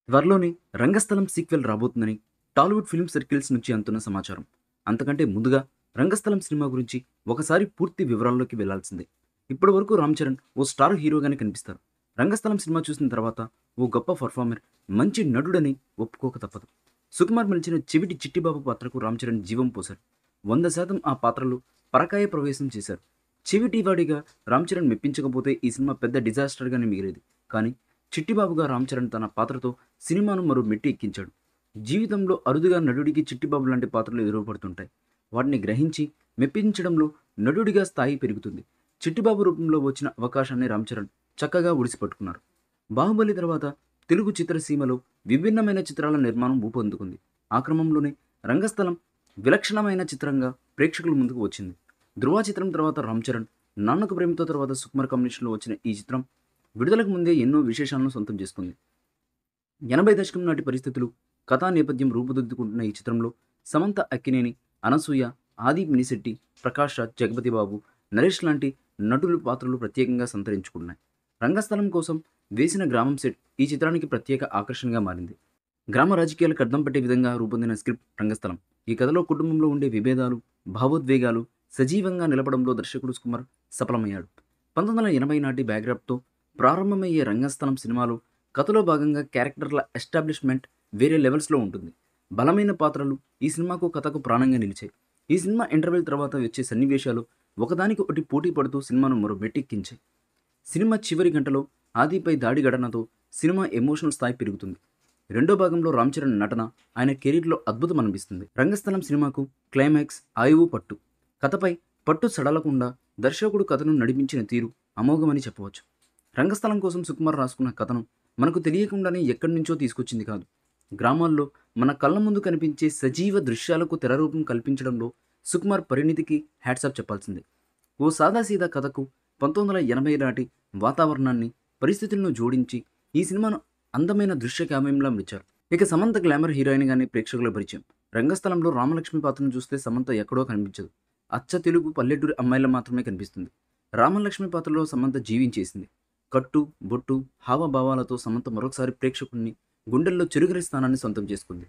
త్వరలోనే రంగస్థలం సీక్వెల్ రాబోతుందని Tollywood film circles నుంచి అందుతున్న సమాచారం. అంతకంటే ముందుగా రంగస్థలం సినిమా గురించి ఒకసారి పూర్తి వివరాల్లోకి వెళ్లాల్సిందే. ఇప్పటివరకు రామ్ చరణ్ ఓ స్టార్ హీరోగానే కనిపిస్తారు. రంగస్థలం సినిమా చూసిన తర్వాత ఓ గొప్ప పర్ఫార్మర్, మంచి నటుడని ఒప్పుకోక తప్పదు. సుకుమార్ మలిచిన చెవిటి చిట్టిబాబు పాత్రకు రామ్ చరణ్ జీవం పోశారు. 100% ఆ పాత్రలో పరకాయ ప్రవేశం చేశారు. చెవిటివాడిగా రామ్ చరణ్ మెప్పించకపోతే ఈ సినిమా పెద్ద డిజాస్టర్గానే మిగిలేది. కానీ చిట్టిబాబుగా రామ్ చరణ్ తన పాత్రతో సినిమాను మరో మెట్టు ఎక్కించాడు. జీవితంలో అరుదుగా నటుడికి చిట్టిబాబు లాంటి పాత్రలు ఎదురుపడుతుంటాయి. వాటిని గ్రహించి మెప్పించడంలో నటుడిగా స్థాయి పెరుగుతుంది. చిట్టిబాబు రూపంలో వచ్చిన అవకాశాన్ని రామ్ చరణ్ చక్కగా ఒడిసిపట్టుకున్నారు. బాహుబలి తర్వాత తెలుగు చిత్రసీమలో విభిన్నమైన చిత్రాల నిర్మాణం ఊపందుకుంది. ఆ క్రమంలోనే రంగస్థలం విలక్షణమైన చిత్రంగా ప్రేక్షకుల ముందుకు వచ్చింది. ధృవ చిత్రం తర్వాత రామ్ చరణ్, నాన్నకు ప్రేమతో తర్వాత సుకుమార్ కాంబినేషన్లో వచ్చిన ఈ చిత్రం విడుదలకు ముందే ఎన్నో విశేషాలను సొంతం చేసుకుంది. 80 దశకం నాటి పరిస్థితులు, కథా నేపథ్యం రూపుదిద్దుకుంటున్న ఈ చిత్రంలో సమంత అక్కినేని, అనసూయ, ఆది మినిశెట్టి, ప్రకాష్ రాజ్, జగపతి బాబు, నరేష్ లాంటి నటులు పాత్రలు ప్రత్యేకంగా సంతరించుకున్నాయి. రంగస్థలం కోసం వేసిన గ్రామం సెట్ ఈ చిత్రానికి ప్రత్యేక ఆకర్షణగా మారింది. గ్రామ రాజకీయాలకు అద్దం పట్టే విధంగా రూపొందిన స్క్రిప్ట్ రంగస్థలం. ఈ కథలో కుటుంబంలో ఉండే విభేదాలు, భావోద్వేగాలు సజీవంగా నిలపడంలో దర్శకుడు సుకుమార్ సఫలమయ్యాడు. 1980 నాటి బ్యాక్డ్రాప్తో ప్రారంభమయ్యే రంగస్థలం సినిమాలో కథలో భాగంగా క్యారెక్టర్ల ఎస్టాబ్లిష్మెంట్ వేరే లెవెల్స్లో ఉంటుంది. బలమైన పాత్రలు ఈ సినిమాకు కథకు ప్రాణంగా నిలిచాయి. ఈ సినిమా ఇంటర్వెల్ తర్వాత వచ్చే సన్నివేశాలు ఒకదానికి ఒకటి పోటీ పడుతూ సినిమాను మరో మెట్టెక్కించాయి. సినిమా చివరి గంటలో ఆదిపై దాడి ఘటనతో సినిమా ఎమోషనల్ స్థాయి పెరుగుతుంది. రెండో భాగంలో రామ్ చరణ్ నటన ఆయన కెరీర్లో అద్భుతం అనిపిస్తుంది. రంగస్థలం సినిమాకు క్లైమాక్స్, ఆయువు పట్టు. కథపై పట్టు సడలకుండా దర్శకుడు కథను నడిపించిన తీరు అమోఘమని చెప్పవచ్చు. రంగస్థలం కోసం సుకుమార్ రాసుకున్న కథను మనకు తెలియకుండానే ఎక్కడి నుంచో తీసుకొచ్చింది కాదు. గ్రామాల్లో మన కళ్ళ ముందు కనిపించే సజీవ దృశ్యాలకు తెరరూపం కల్పించడంలో సుకుమార్ పరిణితికి హ్యాట్సాప్ చెప్పాల్సిందే. ఓ సాదాసీదా కథకు 1980 నాటి వాతావరణాన్ని, పరిస్థితులను జోడించి ఈ సినిమాను అందమైన దృశ్య కావ్యంలా మలిచారు. ఇక సమంత గ్లామర్ హీరోయిన్గానే ప్రేక్షకుల పరిచయం. రంగస్థలంలో రామలక్ష్మి పాత్రను చూస్తే సమంత ఎక్కడో కనిపించదు. అచ్చ తెలుగు పల్లెటూరి అమ్మాయిలా మాత్రమే కనిపిస్తుంది. రామలక్ష్మి పాత్రలో సమంత జీవించేసింది. కట్టు, బొట్టు, హావభావాలతో సమంత మరొకసారి ప్రేక్షకుడిని గుండెల్లో చెరుగరి స్థానాన్ని సొంతం చేసుకుంది.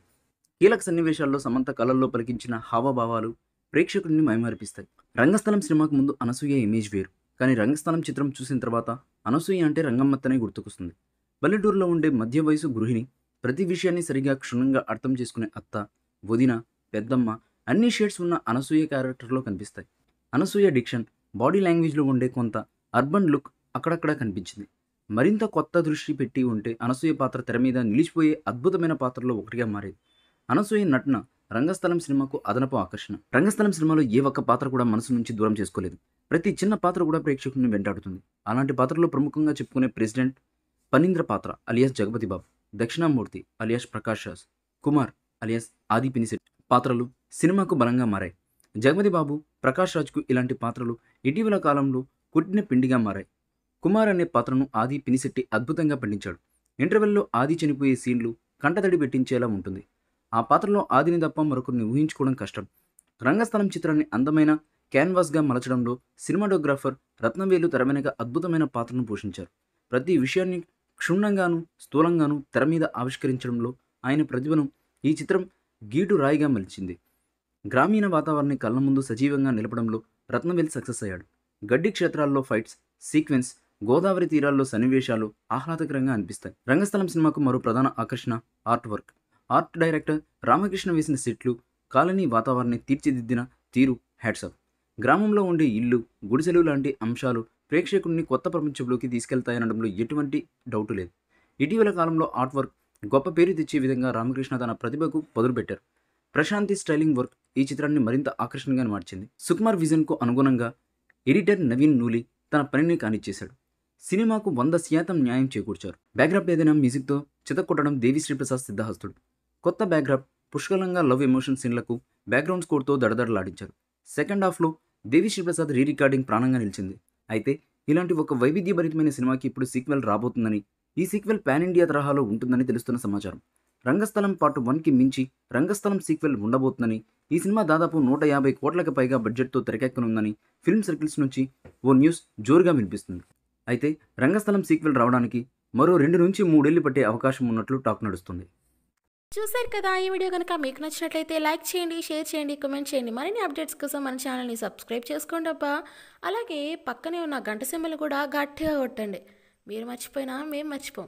కీలక సన్నివేశాల్లో సమంత కళల్లో పలికించిన హావభావాలు ప్రేక్షకుడిని మైమరిపిస్తాయి. రంగస్థలం సినిమాకు ముందు అనసూయ ఇమేజ్ వేరు. కానీ రంగస్థలం చిత్రం చూసిన తర్వాత అనసూయ అంటే రంగమ్మత్తనే గుర్తుకొస్తుంది. పల్లెటూరులో ఉండే మధ్య వయసు గృహిణి, ప్రతి విషయాన్ని సరిగా క్షుణ్ణంగా అర్థం చేసుకునే అత్త, వదిన, పెద్దమ్మ అన్ని షేడ్స్ ఉన్న అనసూయ క్యారెక్టర్లో కనిపిస్తాయి. అనసూయ డిక్షన్, బాడీ లాంగ్వేజ్లో ఉండే కొంత అర్బన్ లుక్ అక్కడక్కడా కనిపించింది. మరింత కొత్త దృష్టి పెట్టి ఉంటే అనసూయ పాత్ర తెర మీద నిలిచిపోయే అద్భుతమైన పాత్రలో ఒకటిగా మారేది. అనసూయ నటన రంగస్థలం సినిమాకు అదనపు ఆకర్షణ. రంగస్థలం సినిమాలో ఏ ఒక్క పాత్ర కూడా మనసు నుంచి దూరం చేసుకోలేదు. ప్రతి చిన్న పాత్ర కూడా ప్రేక్షకుడిని వెంటాడుతుంది. అలాంటి పాత్రలో ప్రముఖంగా చెప్పుకునే ప్రెసిడెంట్ పనీంద్ర పాత్ర అలియాస్ జగపతి బాబు, దక్షిణామూర్తి అలియాస్ ప్రకాష్ రాజ్, కుమార్ అలియాస్ ఆది పినిశెట్టి పాత్రలు సినిమాకు బలంగా మారాయి. జగపతి బాబు, ప్రకాష్ రాజ్కు ఇలాంటి పాత్రలు ఇటీవల కాలంలో కొట్టిన పిండిగా మారాయి. కుమార్ అనే పాత్రను ఆది పినిశెట్టి అద్భుతంగా పండించాడు. ఇంటర్వెల్లో ఆది చనిపోయే సీన్లు కంటతడి పెట్టించేలా ఉంటుంది. ఆ పాత్రలో ఆదిని తప్ప మరొకరిని ఊహించుకోవడం కష్టం. రంగస్థలం చిత్రాన్ని అందమైన క్యాన్వాస్గా మలచడంలో సినిమాటోగ్రాఫర్ రత్నవేలు తెర వెనుక అద్భుతమైన పాత్రను పోషించారు. ప్రతి విషయాన్ని క్షుణ్ణంగాను, స్థూలంగాను తెర మీద ఆవిష్కరించడంలో ఆయన ప్రతిభను ఈ చిత్రం గీటు రాయిగా మలిచింది. గ్రామీణ వాతావరణాన్ని కళ్ళ ముందు సజీవంగా నిలపడంలో రత్నవేల్ సక్సెస్ అయ్యాడు. గడ్డి క్షేత్రాల్లో ఫైట్స్, సీక్వెన్స్, గోదావరి తీరాల్లో సన్నివేశాలు ఆహ్లాదకరంగా అనిపిస్తాయి. రంగస్థలం సినిమాకు మరో ప్రధాన ఆకర్షణ art work. Art director Ramakrishna వేసిన సెట్లు, కాలనీ వాతావరణాన్ని తీర్చిదిద్దిన తీరు హ్యాట్సాప్. గ్రామంలో ఉండే ఇల్లు, గుడిసెలు లాంటి అంశాలు ప్రేక్షకుడిని కొత్త ప్రపంచంలోకి తీసుకెళ్తాయనడంలో ఎటువంటి డౌటు లేదు. ఇటీవల కాలంలో ఆర్ట్ వర్క్ గొప్ప పేరు తెచ్చే విధంగా రామకృష్ణ తన ప్రతిభకు పదును పెట్టారు. ప్రశాంతి స్టైలింగ్ వర్క్ ఈ చిత్రాన్ని మరింత ఆకర్షణగా మార్చింది. సుకుమార్ విజన్కు అనుగుణంగా ఎడిటర్ నవీన్ నూలి తన పనిని కానిచ్చేశాడు. సినిమాకు 100% న్యాయం చేకూర్చారు. బ్యాక్గ్రాప్ ఏదైనా మ్యూజిక్తో చితక్కొట్టడం దేవిశ్రీ ప్రసాద్ సిద్ధహస్తుడు. కొత్త బ్యాక్గ్రాప్, పుష్కలంగా లవ్ ఎమోషన్ సీన్లకు బ్యాక్గ్రౌండ్ స్కోర్తో దడదడలాడించారు. సెకండ్ హాఫ్లో దేవిశ్రీ ప్రసాద్ రీ రికార్డింగ్ ప్రాణంగా నిలిచింది. అయితే ఇలాంటి ఒక వైవిధ్యభరితమైన సినిమాకి ఇప్పుడు సీక్వెల్ రాబోతుందని, ఈ సీక్వెల్ పాన్ ఇండియా తరహాలో ఉంటుందని తెలుస్తున్న సమాచారం. రంగస్థలం పార్ట్ 1కి మించి రంగస్థలం సీక్వెల్ ఉండబోతుందని, ఈ సినిమా దాదాపు 150 కోట్లకు పైగా బడ్జెట్తో తెరకెక్కనుందని ఫిల్మ్ సర్కిల్స్ నుంచి ఓ న్యూస్ జోరుగా వినిపిస్తుంది. అయితే రంగస్థలం సీక్వెల్ రావడానికి మరో 2 నుంచి 3 ఏళ్లు పట్టే అవకాశం ఉన్నట్లు టాక్ నడుస్తుంది. చూశారు కదా! ఈ వీడియో గనుక మీకు నచ్చినట్లయితే లైక్ చేయండి, షేర్ చేయండి, కామెంట్ చేయండి. మరిన్ని అప్డేట్స్ కోసం మన ఛానల్‌ని సబ్స్క్రైబ్ చేసుకోండబ్బా! అలాగే పక్కనే ఉన్న గంట సింబల్ కూడా గట్టిగా కొట్టండి. మీరు మర్చిపోయినా మేము మర్చిపోం.